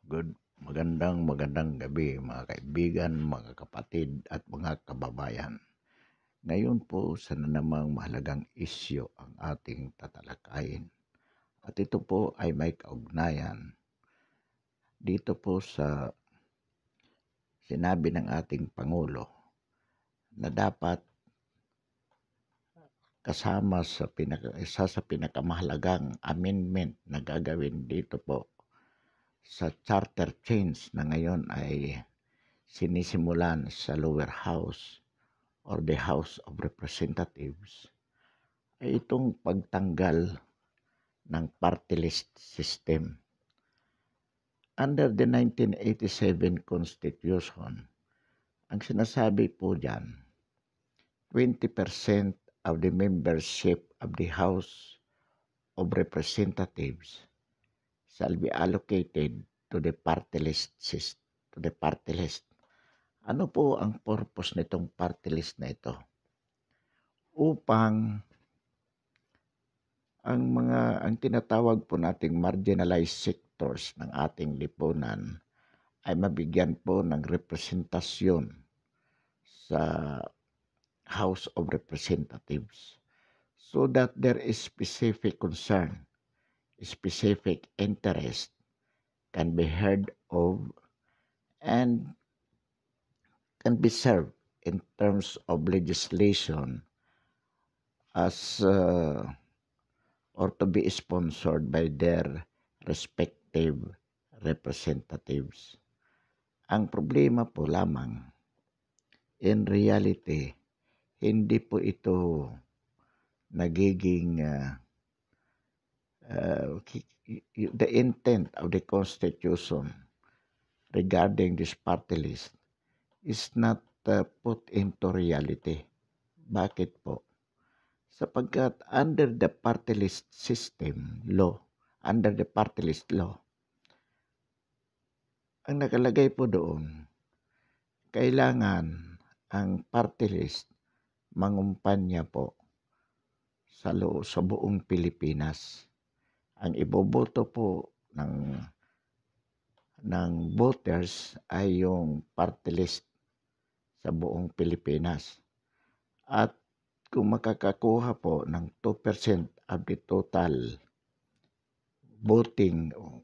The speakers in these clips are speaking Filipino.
Magandang gabi mga kaibigan, mga kapatid at mga kababayan. Ngayon po sa namang mahalagang isyu ang ating tatalakayin. At ito po ay may kaugnayan dito po sa sinabi ng ating Pangulo na dapat kasama sa isa sa pinakamahalagang amendment na gagawin dito po sa charter change na ngayon ay sinisimulan sa lower house or the House of Representatives ay itong pagtanggal ng party list system. Under the 1987 Constitution, ang sinasabi po dyan, 20% of the membership of the House of Representatives shall be allocated to the party list. Ano po ang purpose nitong party list na ito? Upang ang tinatawag po nating marginalized sectors ng ating lipunan ay mabigyan po ng representasyon sa House of Representatives so that there is specific concern, specific interest can be heard of and can be served in terms of legislation as or to be sponsored by their respective representatives. Ang problema po lamang, in reality, hindi po ito nagiging the intent of the Constitution regarding this party list is not put into reality. Bakit po? Sapagkat under the party list law, ang nakalagay po doon, kailangan ang party list mangumpanya po sa buong Pilipinas. Ang iboboto po ng voters ay yung party list sa buong Pilipinas. At kung makakakuha po ng 2% of the total voting of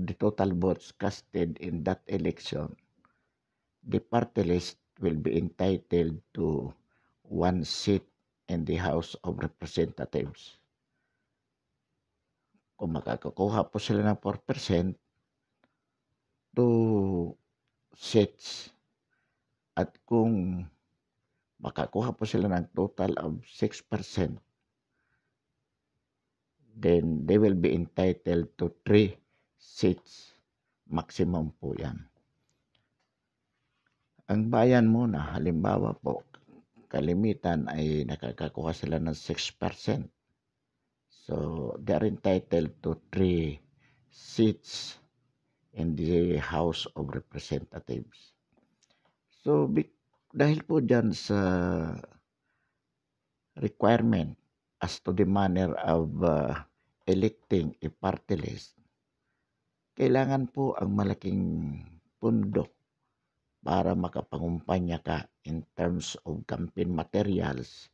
the total votes casted in that election, the party list will be entitled to 1 seat in the House of Representatives. Kung makakakuha po sila ng 4%, 2 seats. At kung makakuha po sila ng total of 6%, then they will be entitled to 3 seats. Maximum po yan. Ang bayan muna, halimbawa po, kalimitan ay nakakakuha sila ng 6%. So, they are entitled to 3 seats in the House of Representatives. So, dahil po dyan sa requirement as to the manner of electing a party list, kailangan po ang malaking pundo para makapangumpanya ka in terms of campaign materials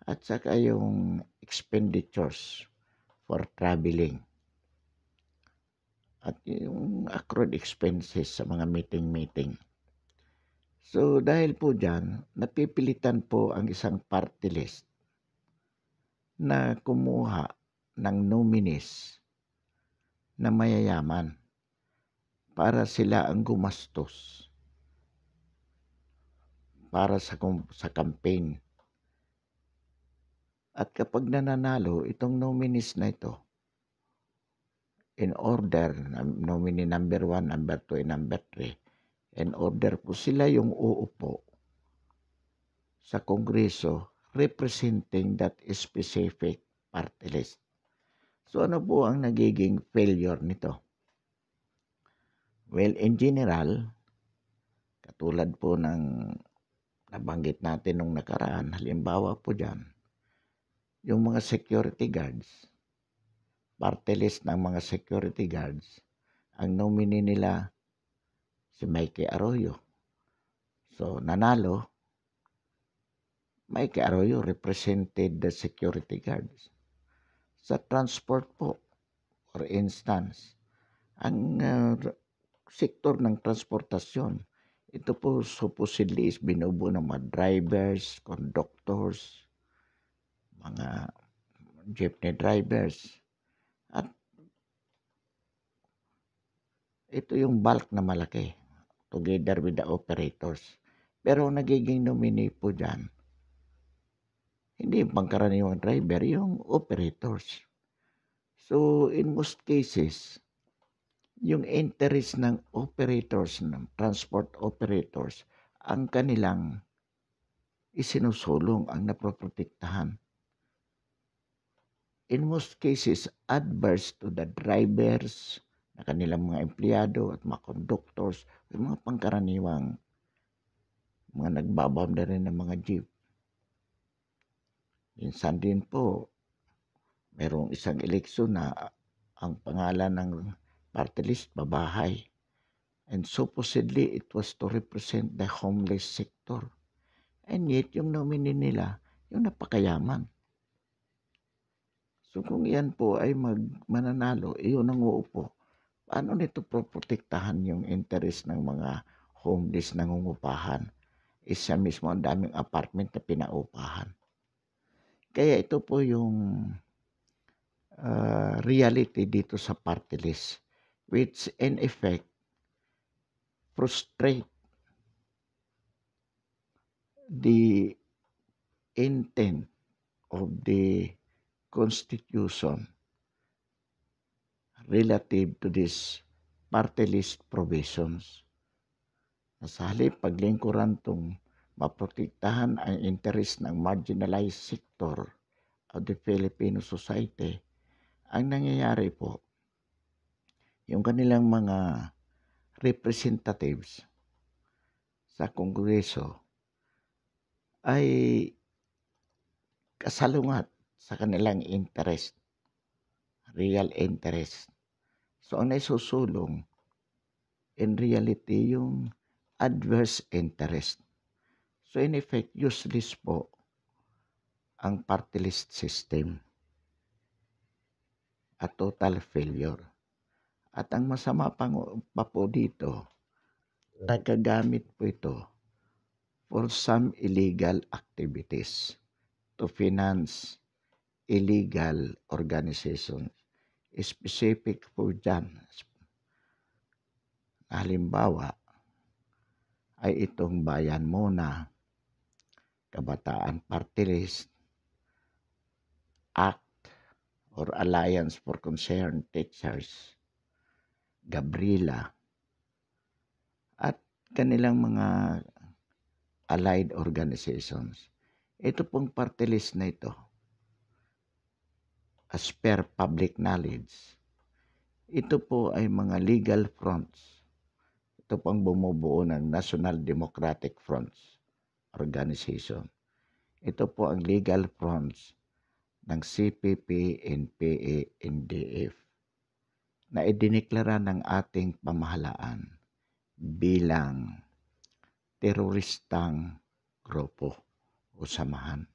at saka yung expenditures for traveling at yung accrued expenses sa mga meeting. So dahil po dyan, napipilitan po ang isang party list na kumuha ng nominees na mayayaman para sila ang gumastos para sa campaign. At kapag nananalo itong nominees na ito, in order, nominee number 1, number 2, and number 3, in order po sila yung uupo sa Kongreso representing that specific party list. So ano po ang nagiging failure nito? Well, in general, katulad po ng nabanggit natin nung nakaraan, halimbawa po dyan, yung mga security guards, party list ng mga security guards, Ang nominee nila si Mikey Arroyo. So, nanalo. Mikey Arroyo represented the security guards. Sa transport po, for instance, ang sektor ng transportasyon, ito po supposedly is binubuo ng mga drivers, conductors, mga jeepney drivers. At ito yung bulk na malaki together with the operators. Pero nagiging nominee po dyan, hindi yung pangkaraniwang driver, yung operators. So, in most cases, yung interest ng operators, ng transport operators, ang kanilang isinusulong, ang napoprotektahan. In most cases, adverse to the drivers, na kanilang mga empleyado at mga conductors, yung mga pangkaraniwang mga nagbabanda rin ng mga jeep. Minsan din po, merong isang eleksyon na ang pangalan ng party list, Babahay. And supposedly, it was to represent the homeless sector. And yet, yung nominee nila, yung napakayaman. So kung yan po ay mananalo, iyon ang uupo. Paano nito protektahan yung interest ng mga homeless na nangungupahan? Isa mismo ang daming apartment na pinaupahan. Kaya ito po yung reality dito sa party list, which in effect frustrate the intent of the Constitution relative to this party list provisions. Sa halip paglingkuran tong maprotektahan ang interest ng marginalized sector of the Filipino society, ang nangyayari po, yung kanilang mga representatives sa Kongreso ay kasalungat sa kanilang interest, real interest. So ang nasusulong, in reality, yung adverse interest. So in effect, useless po ang party list system. A total failure. At ang masama pa po dito, nagagamit po ito for some illegal activities to finance illegal organizations. Specific po dyan. Halimbawa, ay itong Bayan Muna, Kabataan Party List, ACT or Alliance for Concerned Teachers, Gabriela, at kanilang mga allied organizations. Ito pong party list na ito, as per public knowledge, ito po ay mga legal fronts. Ito pong bumubuo ng National Democratic Fronts Organization. Ito po ang legal fronts ng CPP, NPA, NDF na idineklara ng ating pamahalaan bilang teroristang grupo o samahan.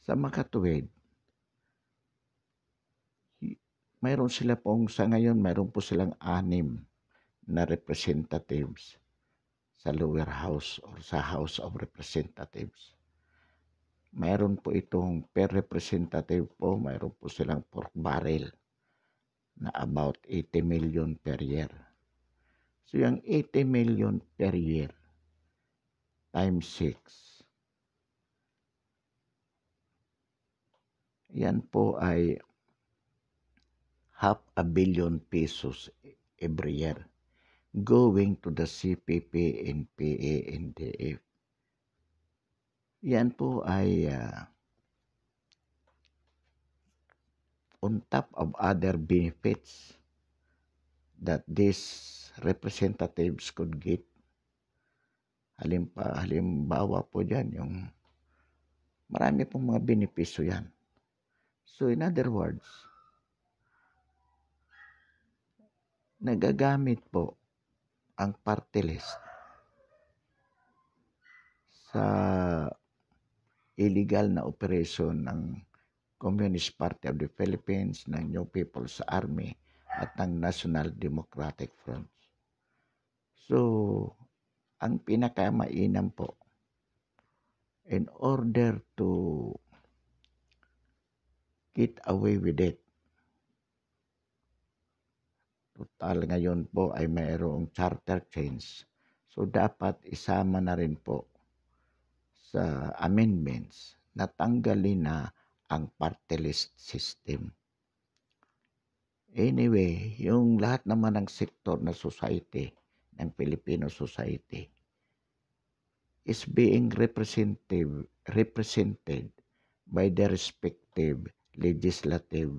Sa makatuwid, mayroon sila pong sa ngayon, mayroon po silang 6 na representatives sa lower house or sa House of Representatives. Mayroon po itong per representative po, mayroon po silang pork barrel na about 80 million per year. So yung 80 million per year times 6, yan po ay 500 million pesos every year going to the CPP, NPA, NDF. Yan po ay on top of other benefits that these representatives could get. Halimbawa po dyan, yung marami pong mga benepisyo yan. So in other words, nagagamit po ang party list sa illegal na operation ng Communist Party of the Philippines, ng New People's Army at ng National Democratic Front. So, ang pinakamainam po, in order to get away with it, total ngayon po ay mayroong charter change. So, dapat isama na rin po sa amendments na tanggalin na ang party list system. Anyway, yung lahat naman ng sektor na society, ng Filipino society, is being represented by the respective legislative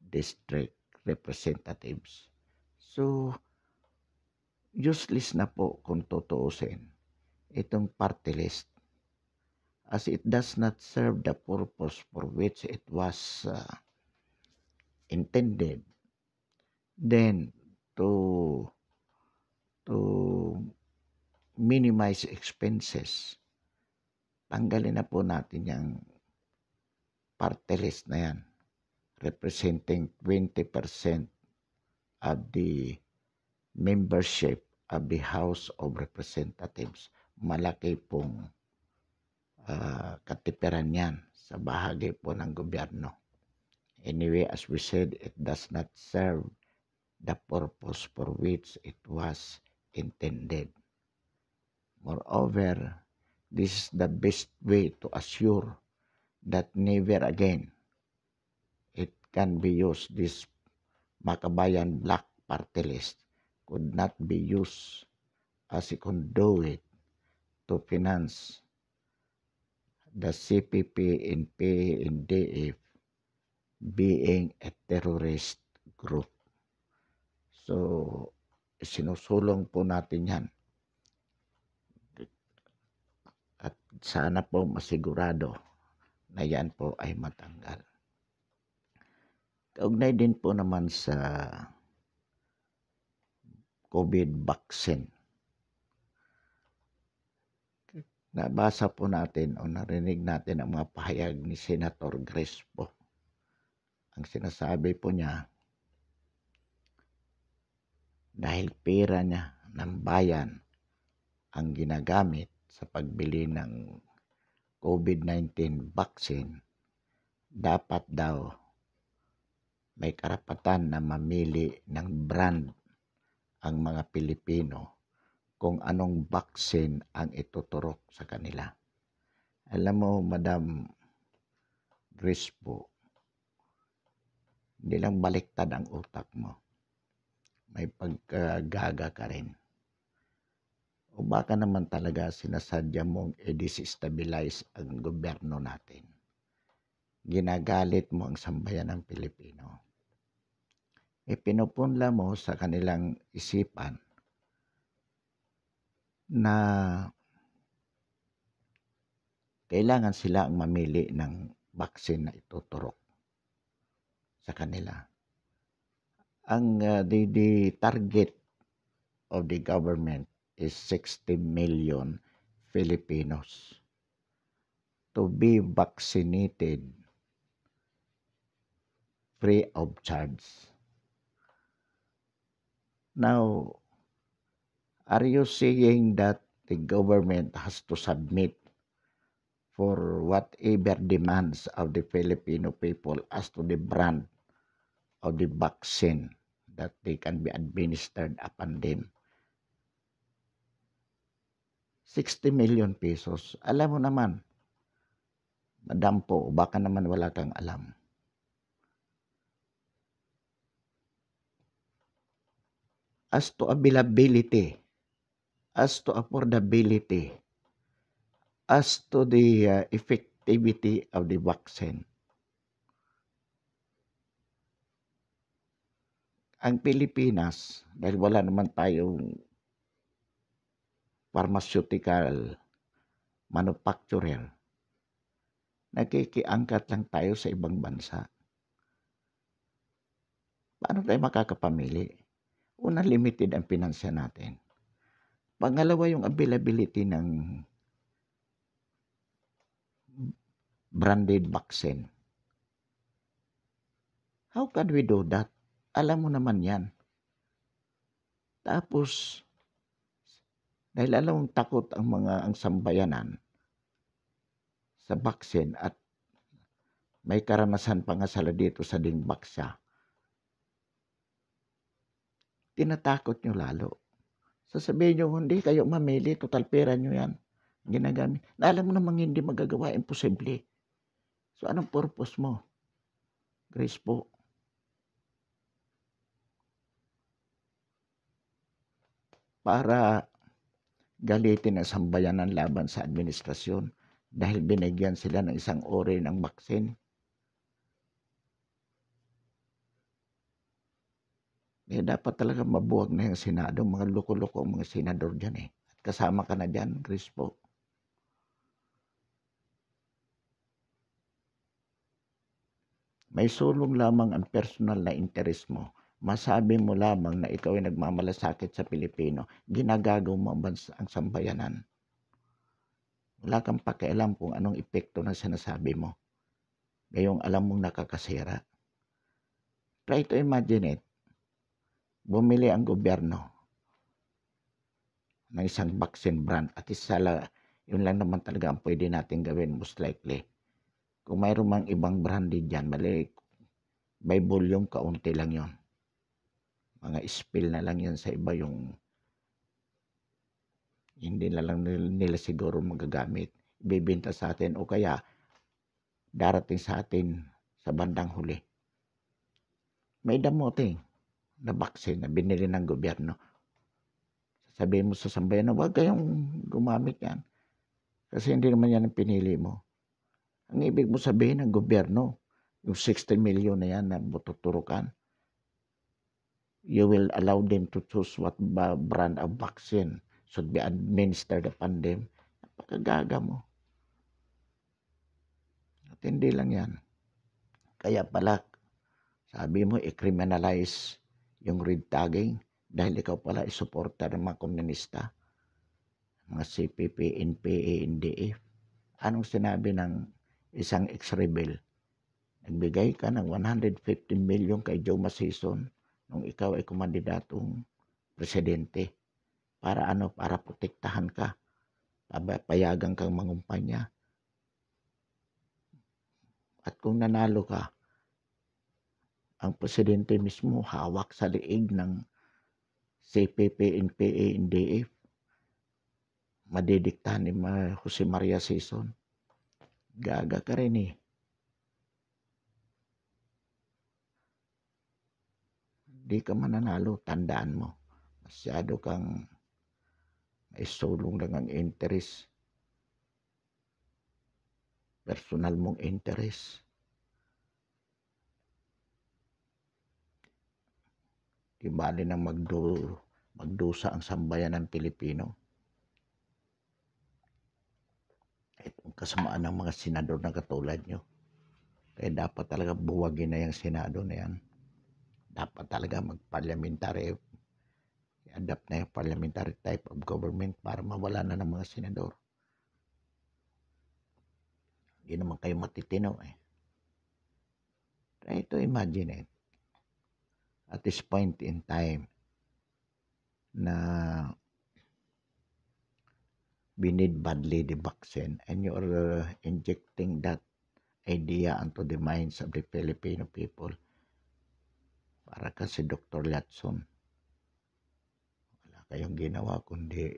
district representatives. So, useless na po kung tutuusin itong party list, as it does not serve the purpose for which it was intended. Then, to minimize expenses, tanggalin na po natin yung party list na yan, representing 20% of the membership of the House of Representatives. Malaki pong katipiran yan sa bahagi po ng gobyerno. Anyway, as we said, it does not serve the purpose for which it was intended. Moreover, this is the best way to assure that never again it can be used. This Makabayan Black Party List could not be used as a conduit to finance the CPP and PNDF being a terrorist group. So, sinusulong po natin yan. At sana po masigurado na yan po ay matanggal. Kaugnay din po naman sa COVID vaccine. Nabasa po natin o narinig natin ang mga pahayag ni Senator Crespo. Ang sinasabi po niya, dahil pera niya ng bayan ang ginagamit sa pagbili ng COVID-19 vaccine, dapat daw may karapatan na mamili ng brand ang mga Pilipino kung anong vaccine ang ituturok sa kanila. Alam mo, Madam Crespo, hindi lang baliktad ang utak mo. May pagkagaga ka rin. O baka naman talaga sinasadya mong i-destabilize ang gobyerno natin. Ginagalit mo ang sambayan ng Pilipino. Pinupunla mo sa kanilang isipan na kailangan sila ang mamili ng vaccine na ituturok sa kanila. Ang the target of the government is 60 million Filipinos to be vaccinated free of charge. Now, are you saying that the government has to submit for whatever demands of the Filipino people as to the brand of the vaccine that they can be administered upon them? 60 million pesos. Alam mo naman, Madam po, baka naman wala kang alam. As to availability, as to affordability, as to the effectivity of the vaccine, ang Pilipinas, dahil wala naman tayong pharmaceutical manufacturer, nakikiangkat lang tayo sa ibang bansa. Paano tayo makakapamili? Una, limited ang pinansya natin. Pangalawa, yung availability ng branded vaccine. How can we do that? Alam mo naman yan. Tapos, dahil alam mong takot ang sambayanan sa vaccine at may karanasan pa nga sila dito sa Dingbaksya, tinatakot nyo lalo. Sasabihin nyo, hindi kayo mamili, total pera nyo yan. Ginagamit. Na alam mo namang hindi magagawa, imposible. So, anong purpose mo? Grace po. Para galitin ang sambayanan laban sa administrasyon dahil binigyan sila ng isang ore ng vaccine. Dapat talaga mabuwag na yung Senado. Mga loko-loko ang mga senador dyan At kasama ka na dyan, Grace po. May sulong lamang ang personal na interest mo. Masabi mo lamang na ikaw ay nagmamalasakit sa Pilipino. Ginagagaw mo ang sambayanan. Wala kang pakialam kung anong epekto na sinasabi mo. Ngayong alam mong nakakasira. Try to imagine it. Bumili ang gobyerno ng isang vaccine brand at yun lang naman talaga ang pwede natin gawin most likely. Kung mayroon mang ibang branded dyan, by volume, kaunti lang yon. Mga spill na lang yan sa iba yung hindi na lang nila siguro magagamit. Ibibenta sa atin o kaya darating sa atin sa bandang huli. May damoting na vaccine na binili ng gobyerno. Sabihin mo sa sambayan na huwag kayong gumamit yan. Kasi hindi naman yan ang pinili mo. Ang ibig mo sabihin ng gobyerno, yung 60 million na yan na tuturukan, you will allow them to choose what brand of vaccine should be administered upon them. Napakagaga mo. At hindi lang yan. Kaya pala, sabi mo, i-criminalize yung red tagging dahil ikaw pala isuporta ng mga komunista, mga CPP, NPA, NDF. Anong sinabi ng isang ex-rebel? Nagbigay ka ng 150 million kay Joe Masison nung ikaw ay kumandidatong presidente. Para ano? Para protektahan ka. Payagan kang mangumpanya. At kung nanalo ka, ang presidente mismo hawak sa liig ng CPP, NPA, NDF. Madidiktahan ni Jose Maria Sison. Gaga ka rin Di ka mananalo, tandaan mo. Masyado kang may sulong lang ang interest. Personal mong interest. Di bali nang magdusa ang sambayan ng Pilipino. Itong kasamaan ng mga senador na katulad nyo. Kaya dapat talaga buwagin na yung Senado na yan. Dapat talaga mag-parliamentary, adapt na yung parliamentary type of government para mawala na ng mga senador. Hindi naman kayo matitino Try to imagine it. At this point in time na we need badly the vaccine and you're injecting that idea into the minds of the Filipino people. Para kasi Dr. Latson. Wala kayong ginawa kundi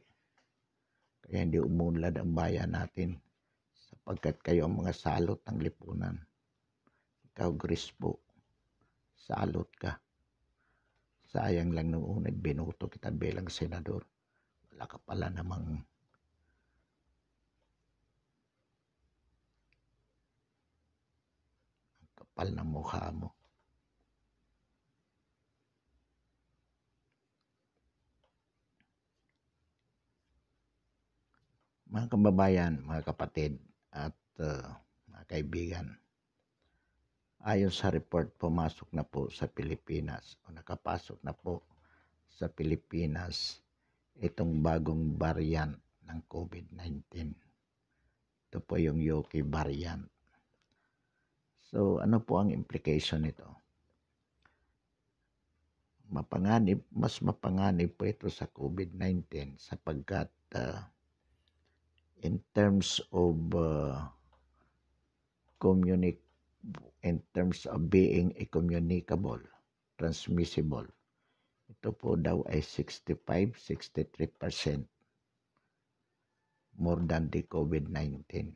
kaya hindi umunlad ang bayan natin sapagkat kayo ang mga salot ng lipunan. Ikaw, Grace po, salot ka. Sayang lang nung una binuto kita bilang senador. Wala ka pala namang kapal na mukha mo. Mga kababayan, mga kapatid at mga kaibigan, ayon sa report, pumasok na po sa Pilipinas o nakapasok na po sa Pilipinas itong bagong variant ng COVID-19. Ito po yung UK variant. So ano po ang implication nito? Mas mapanganib po ito sa COVID-19 sapagkat in terms of being a communicable, transmissible, ito po daw ay 63% more than the COVID-19.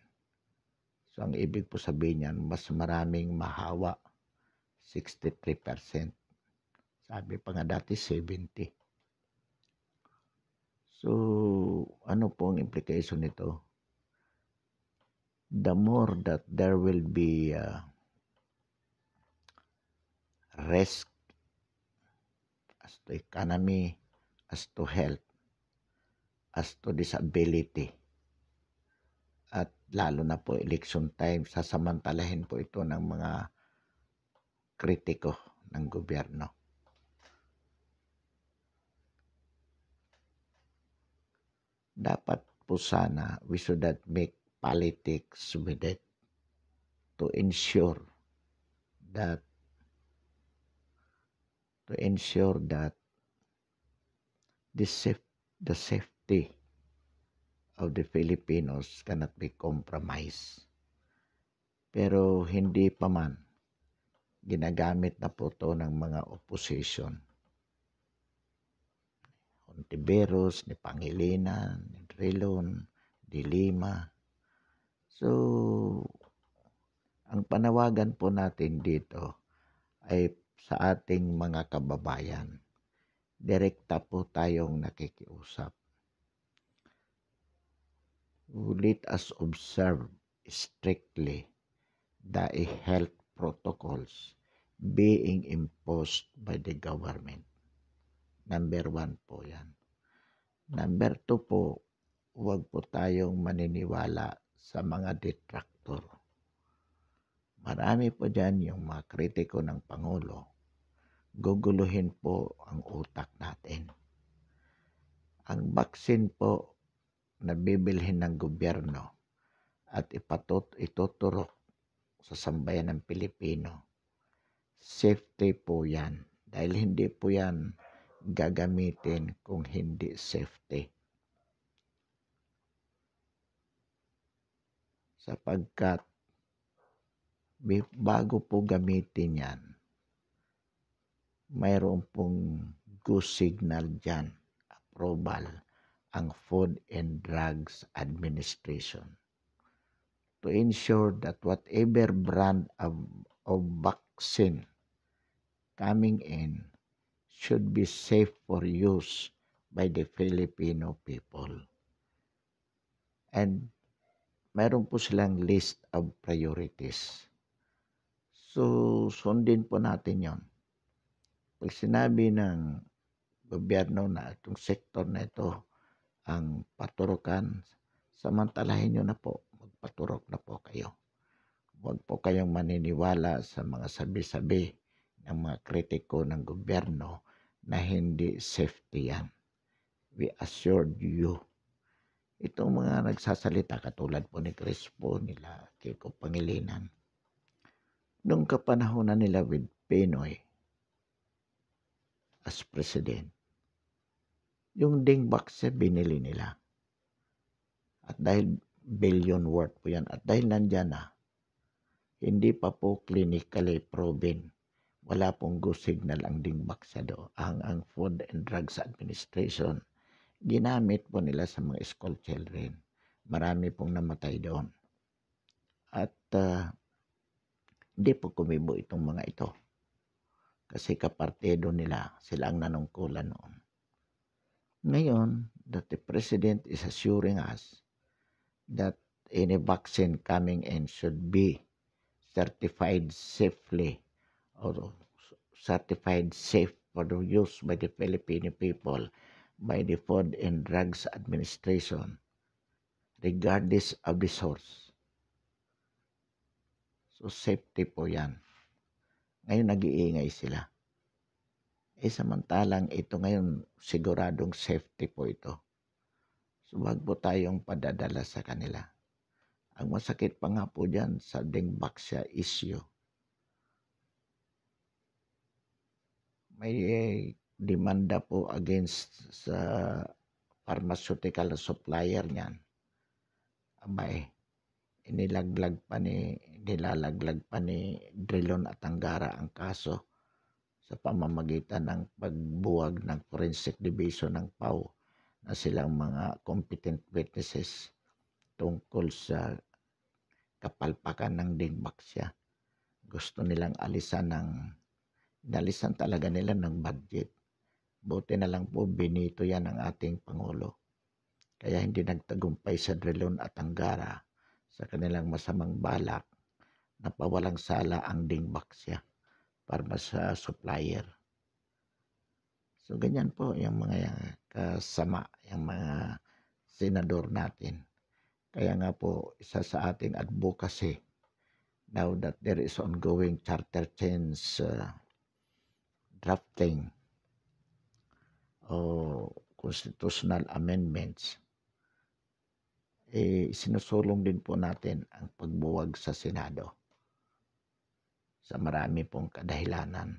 So ang ibig po sabihin niyan, mas maraming mahawa, 63%. Sabi pa nga dati 70. So ano po ang implication nito? The more that there will be risk as to economy, as to health, as to disability, at lalo na po election time, sasamantalahin po ito ng mga kritiko ng gobyerno. Dapat po sana we should not make politics with it to ensure that the safety of the Filipinos cannot be compromised. Pero hindi pa man, ginagamit na po ito ng mga opposition. Hontiveros, ni Pangilinan, ni Drilon, ni Lima. So, ang panawagan po natin dito ay sa ating mga kababayan. Direkta po tayong nakikiusap. Let us observe strictly the health protocols being imposed by the government. Number 1 po yan. Number 2 po, huwag po tayong maniniwala sa mga detractor. Marami po dyan yung mga kritiko ng Pangulo. Guguluhin po ang utak natin. Ang vaccine po na bibilhin ng gobyerno at ituturok sa sambayan ng Pilipino, safety po yan. Dahil hindi po yan gagamitin kung hindi safety. Sapagkat bago po gamitin yan, mayroon pong go signal dyan, approval, ang Food and Drugs Administration to ensure that whatever brand of vaccine coming in should be safe for use by the Filipino people. And mayroon po silang list of priorities. So, sundin po natin yon. Pag sinabi ng gobyerno na itong sektor na ito ang paturukan, samantalahin nyo na po, magpaturok na po kayo. Huwag po kayong maniniwala sa mga sabi-sabi ng mga kritiko ng gobyerno na hindi safety yan. We assured you. Itong mga nagsasalita katulad po ni Crispo, nila Kiko Pangilinan, nung kapanahonan nila with Pinoy as president, yung Dingbox binili nila. At dahil billion worth po yan, at dahil nandyan na, hindi pa po clinically proven. Wala pong go signal ang Dingbox do. Ang Food and Drugs Administration, ginamit po nila sa mga school children. Marami pong namatay doon. At hindi po kumibo itong mga ito. Kasi kapartido nila, sila ang nanungkulan noon. Ngayon, that the President is assuring us that any vaccine coming in should be certified safely or certified safe for the use by the Filipino people by the Food and Drugs Administration regardless of the source. So safety po yan. Ngayon nag-iingay sila. Samantalang ito ngayon siguradong safety po ito. So, wag po tayong padadala sa kanila. Ang masakit pa nga po diyan sa Dengbaksya issue, may demanda po against sa pharmaceutical supplier niyan. Abay, nilalaglag pa ni Drilon at Angara ang kaso sa pamamagitan ng pagbuwag ng Forensic Division ng PAO na silang mga competent witnesses tungkol sa kapalpakan ng Dingbaksya. Gusto nilang inalisan talaga nila ng budget. Buti na lang po binito yan ng ating Pangulo. Kaya hindi nagtagumpay sa Drilon at Angara sa kanilang masamang balak na pawalang sala ang Dingbaksya para sa supplier. So ganyan po yung mga kasama, yung mga senador natin. Kaya nga po isa sa ating advocacy now that there is ongoing charter change drafting o constitutional amendments, sinusulong din po natin ang pagbuwag sa Senado sa marami pong kadahilanan.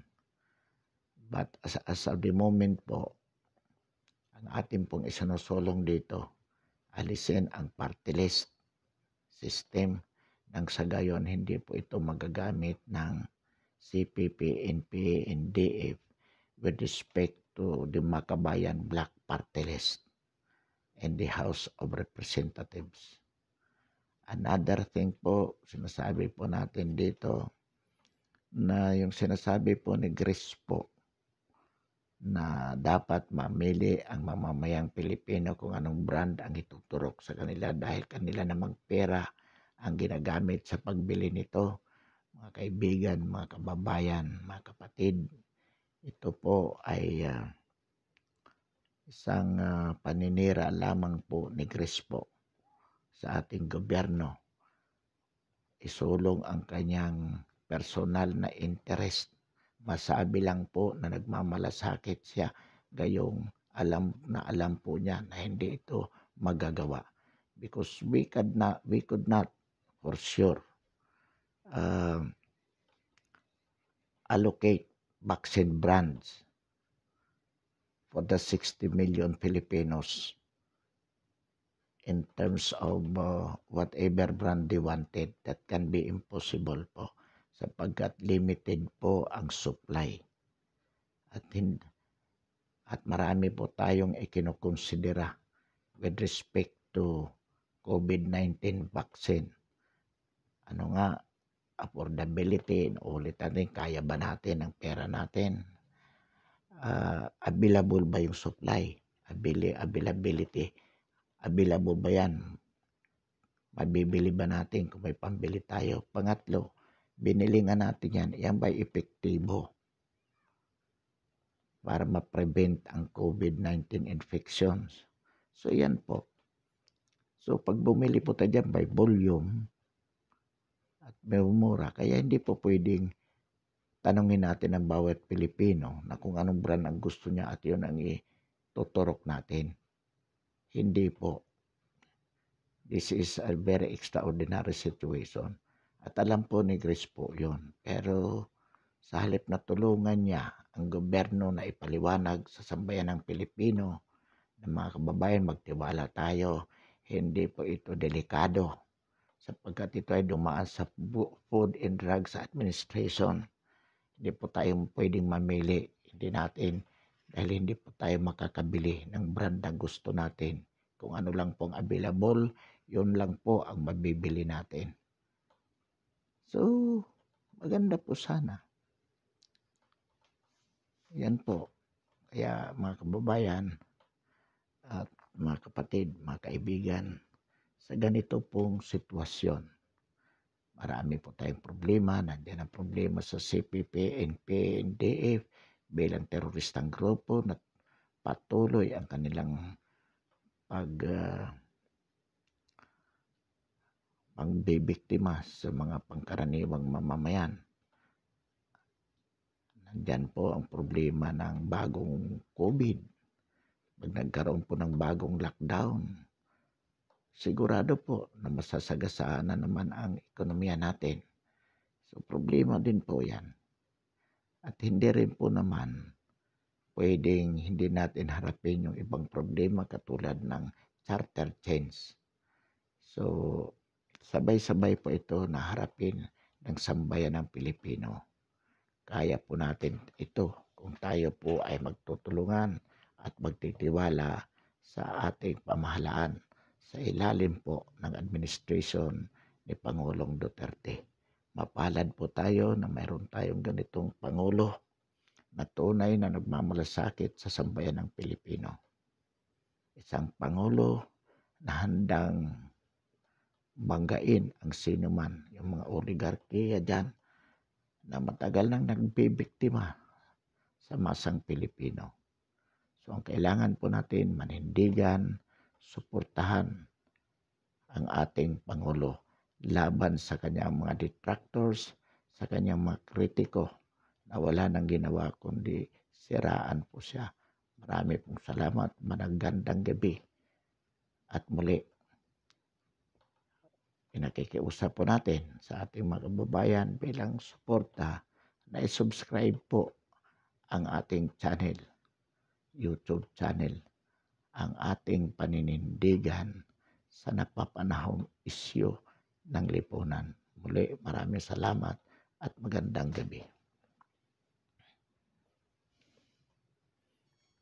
But as of the moment po, ang ating pong isinusulong dito, alisin ang party list system nang sa gayon hindi po ito magagamit ng CPP, NPA, and DF with respect to the Makabayan Black Party List in the House of Representatives. Another thing po, sinasabi po natin dito na yung sinasabi po ni Grace po na dapat mamili ang mamamayang Pilipino kung anong brand ang ituturok sa kanila dahil kanila namang pera ang ginagamit sa pagbili nito. Mga kaibigan, mga kababayan, mga kapatid, ito po ay isang paninira lamang po ni Crispo sa ating gobyerno. Isulong ang kanyang personal na interest. Masabi lang po na nagmamalasakit siya, gayong alam po niya na hindi ito magagawa. Because we could not for sure allocate vaccine brands for the 60 million Filipinos in terms of whatever brand they wanted. That can be impossible po sapagkat limited po ang supply. At marami po tayong ikinukonsidera with respect to COVID-19 vaccine. Ano nga, affordability, ulit natin, kaya ba natin ang pera natin? Available ba yung supply? Availability. Available ba yan? Mabibili ba natin kung may pambili tayo? Pangatlo, binili nga natin yan. Yan ba epektibo para ma-prevent ang COVID-19 infections? So yan po. So pag bumili po tayo dyan by volume at may umura, kaya hindi po pwedeng tanungin natin ang bawat Pilipino na kung anong brand ang gusto niya at yun ang ituturok natin. Hindi po. This is a very extraordinary situation. At alam po ni Grace po yun. Pero sa halip na tulungan niya ang gobyerno na ipaliwanag sa sambayan ng Pilipino na mga kababayan, magtiwala tayo. Hindi po ito delikado sapagkat ito ay dumaan sa Food and Drugs Administration. Hindi po tayo pwedeng mamili. Dahil hindi po tayo makakabili ng brand na gusto natin. Kung ano lang pong available, yun lang po ang mabibili natin. So, maganda po sana. Yan po. Kaya mga kababayan at mga kapatid, mga kaibigan, sa ganito pong sitwasyon, marami po tayong problema. Nandiyan ang problema sa CPP, NPA, NDF bilang teroristang grupo na patuloy ang kanilang pagbibiktima sa mga pangkaraniwang mamamayan. Nandiyan po ang problema ng bagong COVID. Pag nagkaroon po ng bagong lockdown, sigurado po na masasagasaan na naman ang ekonomiya natin. So problema din po yan. At hindi rin po naman pwedeng hindi natin harapin yung ibang problema katulad ng charter change. So sabay-sabay po ito na harapin ng sambayan ng Pilipino. Kaya po natin ito kung tayo po ay magtutulungan at magtitiwala sa ating pamahalaan sa ilalim po ng administration ni Pangulong Duterte. Mapalad po tayo na mayroon tayong ganitong Pangulo na tunay na nagmamalasakit sa sambayan ng Pilipino. Isang Pangulo na handang banggain ang sinuman, yung mga oligarkiya dyan na matagal nang nagbibiktima sa masang Pilipino. So ang kailangan po natin manindigan, suportahan ang ating Pangulo laban sa kanyang mga detractors, sa kanyang mga kritiko na wala nang ginawa kundi siraan po siya. Marami pong salamat, magandang gabi. At muli, pinakikiusap po natin sa ating mga kababayan bilang suporta na i-subscribe po ang ating channel, YouTube channel, ang ating paninindigan sa napapanahong isyu ng lipunan. Muli, maraming salamat at magandang gabi.